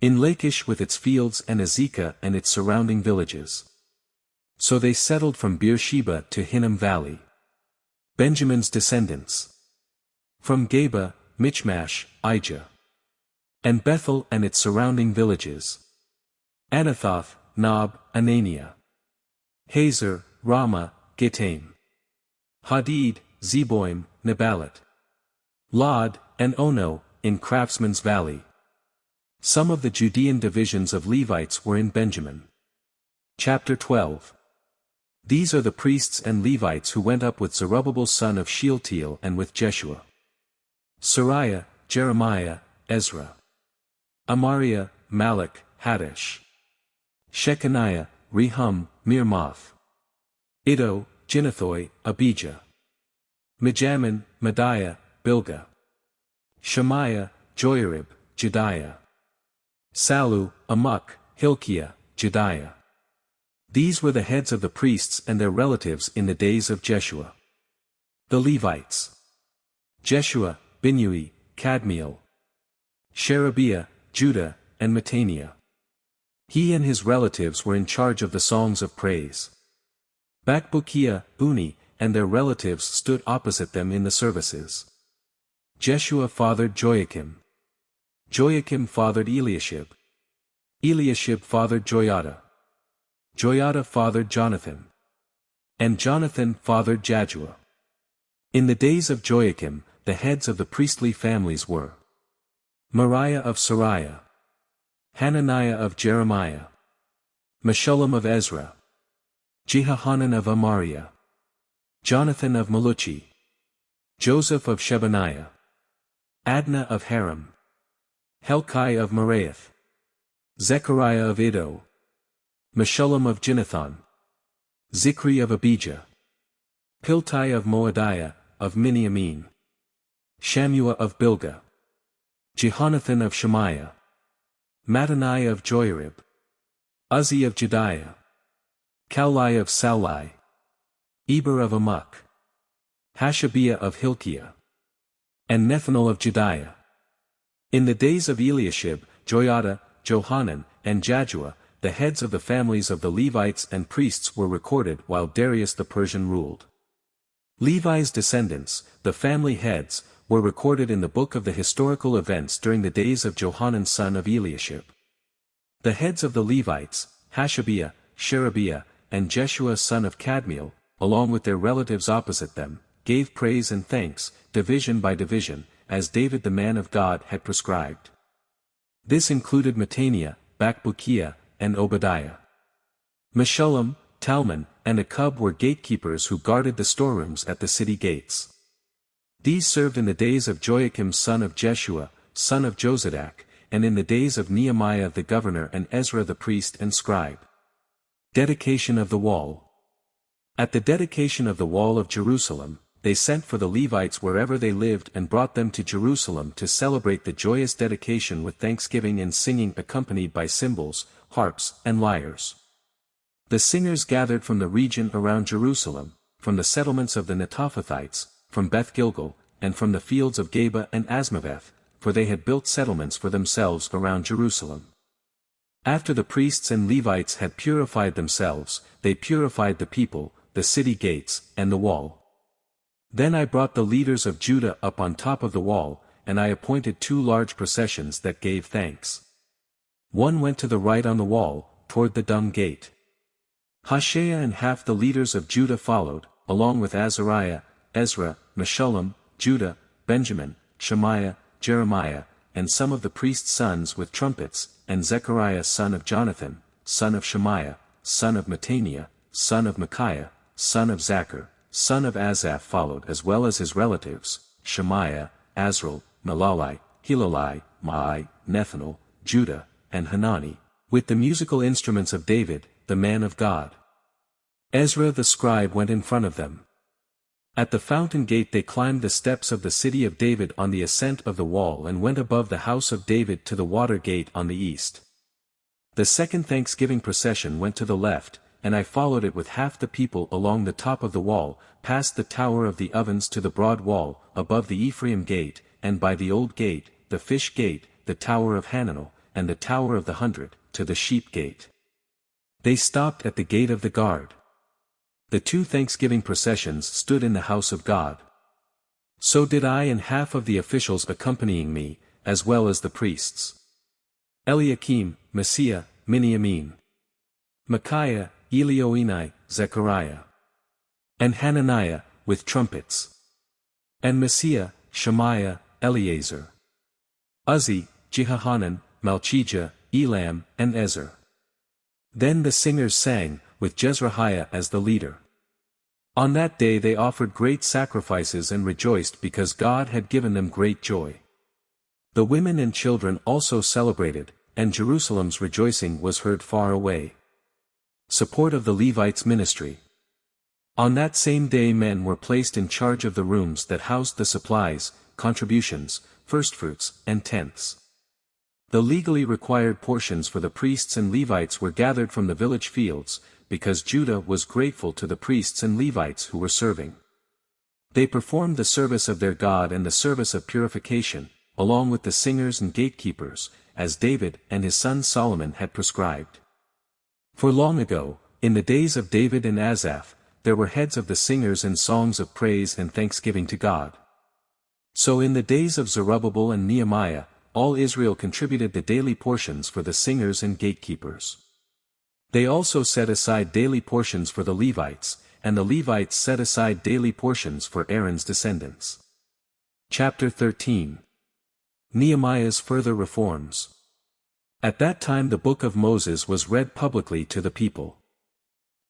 In Lachish with its fields and Azekah and its surrounding villages. So they settled from Beersheba to Hinnom Valley. Benjamin's descendants. From Geba, Michmash, Ijah. And Bethel and its surrounding villages. Anathoth, Nob, Anania. Hazer, Ramah, Gittaim. Hadid, Zeboim, Nebalat. Lod, and Ono, in Craftsman's Valley. Some of the Judean divisions of Levites were in Benjamin. Chapter 12. These are the priests and Levites who went up with Zerubbabel son of Shealtiel and with Jeshua. Sariah, Jeremiah, Ezra. Amariah, Malach, Haddish. Shechaniah, Rehum, Mirmoth. Iddo, Ginnathoi, Abijah. Mijamin, Mediah, Bilgah. Shemaiah, Joiarib, Jedaiah. Sallu, Amok, Hilkiah, Jedaiah. These were the heads of the priests and their relatives in the days of Jeshua. The Levites. Jeshua, Binnui, Kadmiel. Sherebiah, Judah, and Mattaniah. He and his relatives were in charge of the songs of praise. Bakbukiah, Buni, and their relatives stood opposite them in the services. Jeshua fathered Joachim. Joachim fathered Eliashib. Eliashib fathered Joiada. Joiada fathered Jonathan. And Jonathan fathered Jaddua. In the days of Joachim, the heads of the priestly families were Moriah of Sariah, Hananiah of Jeremiah, Meshullam of Ezra, Jehohanan of Amariah, Jonathan of Maluchi, Joseph of Shebaniah, Adnah of Haram, Helkai of Meraioth, Zechariah of Iddo, Meshullam of Ginnethon, Zichri of Abijah, Piltai of Moadiah, of Miniamin, Shammua of Bilgah, Jehonathan of Shemaiah, Mattaniah of Joiarib, Uzzi of Jediah, Kaulai of Saulai, Eber of Amok, Hashabiah of Hilkiah, and Nethanel of Jediah. In the days of Eliashib, Joiada, Johanan, and Jaddua, the heads of the families of the Levites and priests were recorded while Darius the Persian ruled. Levi's descendants, the family heads, were recorded in the book of the historical events during the days of Johanan son of Eliashib. The heads of the Levites, Hashabiah, Sherebiah, and Jeshua son of Kadmiel, along with their relatives opposite them, gave praise and thanks, division by division, as David the man of God had prescribed. This included Mattaniah, Bakbukiah, and Obadiah. Meshullam, Talmon, and Akub were gatekeepers who guarded the storerooms at the city gates. These served in the days of Joachim son of Jeshua, son of Jozadak, and in the days of Nehemiah the governor and Ezra the priest and scribe. Dedication of the Wall. At the dedication of the wall of Jerusalem, they sent for the Levites wherever they lived and brought them to Jerusalem to celebrate the joyous dedication with thanksgiving and singing accompanied by cymbals, harps, and lyres. The singers gathered from the region around Jerusalem, from the settlements of the Netophathites, from Beth Gilgal, and from the fields of Geba and Asmaveth, for they had built settlements for themselves around Jerusalem. After the priests and Levites had purified themselves, they purified the people, the city gates, and the wall. Then I brought the leaders of Judah up on top of the wall, and I appointed 2 large processions that gave thanks. One went to the right on the wall, toward the Dung Gate. Hoshea and half the leaders of Judah followed, along with Azariah, Ezra, Meshullam, Judah, Benjamin, Shemaiah, Jeremiah, and some of the priests' sons with trumpets, and Zechariah son of Jonathan, son of Shemaiah, son of Mattaniah, son of Micaiah, son of Zachar, son of Asaph followed as well as his relatives, Shemaiah, Azrael, Melalai, Hilalai, Maai, Nethanel, Judah, and Hanani, with the musical instruments of David, the man of God. Ezra the scribe went in front of them. At the fountain gate they climbed the steps of the city of David on the ascent of the wall and went above the house of David to the water gate on the east. The second thanksgiving procession went to the left, and I followed it with half the people along the top of the wall, past the tower of the ovens to the broad wall, above the Ephraim gate, and by the old gate, the fish gate, the tower of Hananel, and the tower of the 100, to the sheep gate. They stopped at the gate of the guard. The 2 thanksgiving processions stood in the house of God. So did I and half of the officials accompanying me, as well as the priests. Eliakim, Messiah, Miniamin, Micaiah, Elioenai, Zechariah, and Hananiah, with trumpets. And Messiah, Shemaiah, Eleazar, Uzzi, Jehohanan, Malchijah, Elam, and Ezer. Then the singers sang, with Jezrahiah as the leader. On that day they offered great sacrifices and rejoiced because God had given them great joy. The women and children also celebrated, and Jerusalem's rejoicing was heard far away. Support of the Levites' ministry. On that same day men were placed in charge of the rooms that housed the supplies, contributions, firstfruits, and tenths. The legally required portions for the priests and Levites were gathered from the village fields, because Judah was grateful to the priests and Levites who were serving. They performed the service of their God and the service of purification, along with the singers and gatekeepers, as David and his son Solomon had prescribed. For long ago, in the days of David and Asaph, there were heads of the singers and songs of praise and thanksgiving to God. So in the days of Zerubbabel and Nehemiah, all Israel contributed the daily portions for the singers and gatekeepers. They also set aside daily portions for the Levites, and the Levites set aside daily portions for Aaron's descendants. Chapter 13. Nehemiah's further reforms. At that time the book of Moses was read publicly to the people.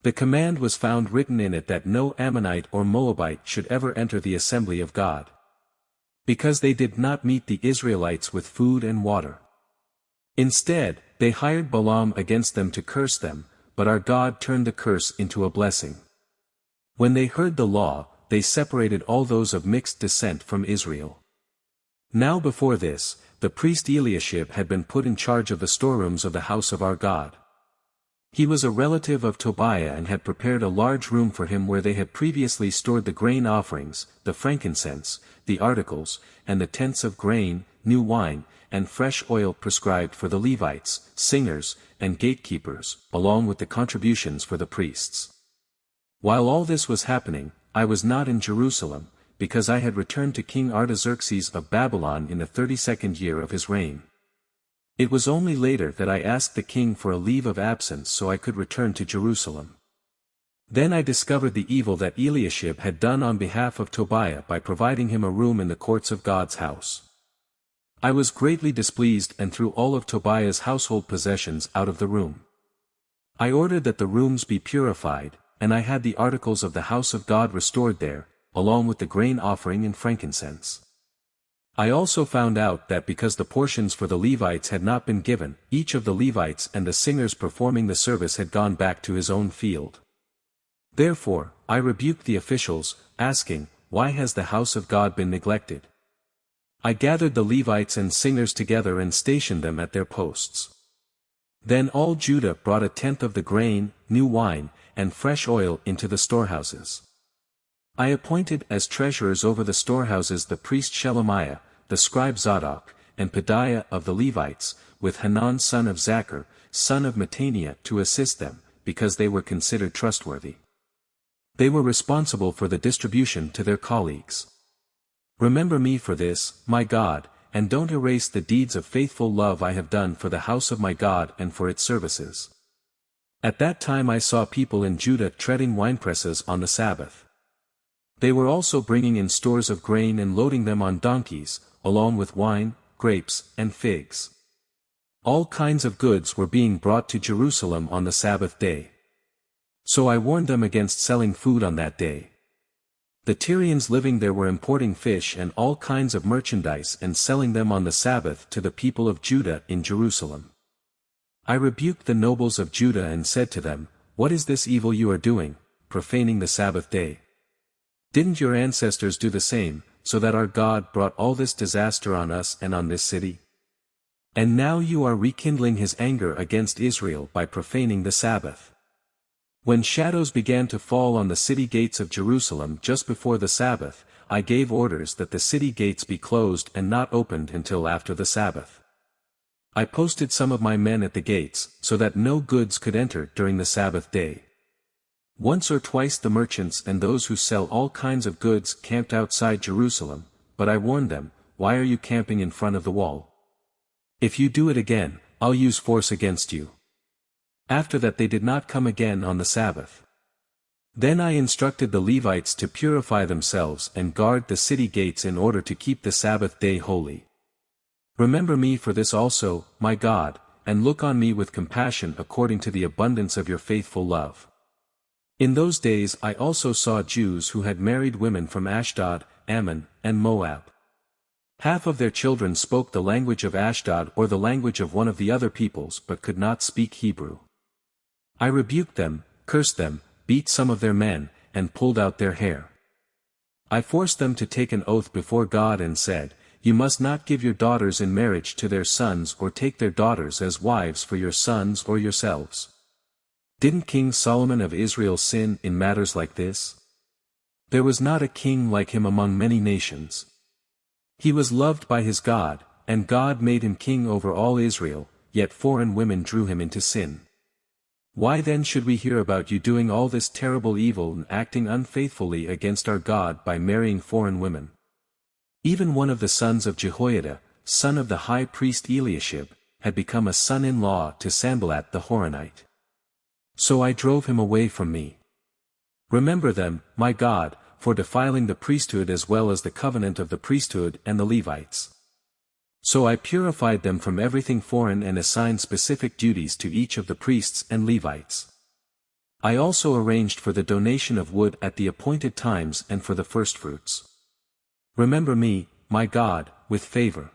The command was found written in it that no Ammonite or Moabite should ever enter the assembly of God, because they did not meet the Israelites with food and water. Instead, they hired Balaam against them to curse them, but our God turned the curse into a blessing. When they heard the law, they separated all those of mixed descent from Israel. Now before this, the priest Eliashib had been put in charge of the storerooms of the house of our God. He was a relative of Tobiah and had prepared a large room for him where they had previously stored the grain offerings, the frankincense, the articles, and the tenths of grain, new wine, and fresh oil prescribed for the Levites, singers, and gatekeepers, along with the contributions for the priests. While all this was happening, I was not in Jerusalem, because I had returned to King Artaxerxes of Babylon in the 32nd year of his reign. It was only later that I asked the king for a leave of absence so I could return to Jerusalem. Then I discovered the evil that Eliashib had done on behalf of Tobiah by providing him a room in the courts of God's house. I was greatly displeased and threw all of Tobiah's household possessions out of the room. I ordered that the rooms be purified, and I had the articles of the house of God restored there, along with the grain offering and frankincense. I also found out that because the portions for the Levites had not been given, each of the Levites and the singers performing the service had gone back to his own field. Therefore, I rebuked the officials, asking, "Why has the house of God been neglected?" I gathered the Levites and singers together and stationed them at their posts. Then all Judah brought a tenth of the grain, new wine, and fresh oil into the storehouses. I appointed as treasurers over the storehouses the priest Shelemiah, the scribe Zadok, and Pedaiah of the Levites, with Hanan son of Zachar, son of Mattaniah to assist them, because they were considered trustworthy. They were responsible for the distribution to their colleagues. Remember me for this, my God, and don't erase the deeds of faithful love I have done for the house of my God and for its services. At that time I saw people in Judah treading winepresses on the Sabbath. They were also bringing in stores of grain and loading them on donkeys, along with wine, grapes, and figs. All kinds of goods were being brought to Jerusalem on the Sabbath day. So I warned them against selling food on that day. The Tyrians living there were importing fish and all kinds of merchandise and selling them on the Sabbath to the people of Judah in Jerusalem. I rebuked the nobles of Judah and said to them, "What is this evil you are doing, profaning the Sabbath day? Didn't your ancestors do the same, so that our God brought all this disaster on us and on this city? And now you are rekindling his anger against Israel by profaning the Sabbath." When shadows began to fall on the city gates of Jerusalem just before the Sabbath, I gave orders that the city gates be closed and not opened until after the Sabbath. I posted some of my men at the gates, so that no goods could enter during the Sabbath day. Once or twice the merchants and those who sell all kinds of goods camped outside Jerusalem, but I warned them, "Why are you camping in front of the wall? If you do it again, I'll use force against you." After that they did not come again on the Sabbath. Then I instructed the Levites to purify themselves and guard the city gates in order to keep the Sabbath day holy. Remember me for this also, my God, and look on me with compassion according to the abundance of your faithful love. In those days I also saw Jews who had married women from Ashdod, Ammon, and Moab. Half of their children spoke the language of Ashdod or the language of one of the other peoples but could not speak Hebrew. I rebuked them, cursed them, beat some of their men, and pulled out their hair. I forced them to take an oath before God and said, "You must not give your daughters in marriage to their sons or take their daughters as wives for your sons or yourselves." Didn't King Solomon of Israel sin in matters like this? There was not a king like him among many nations. He was loved by his God, and God made him king over all Israel, yet foreign women drew him into sin. Why then should we hear about you doing all this terrible evil and acting unfaithfully against our God by marrying foreign women? Even one of the sons of Jehoiada, son of the high priest Eliashib, had become a son-in-law to Sanballat the Horonite. So I drove him away from me. Remember them, my God, for defiling the priesthood as well as the covenant of the priesthood and the Levites. So I purified them from everything foreign and assigned specific duties to each of the priests and Levites. I also arranged for the donation of wood at the appointed times and for the firstfruits. Remember me, my God, with favor.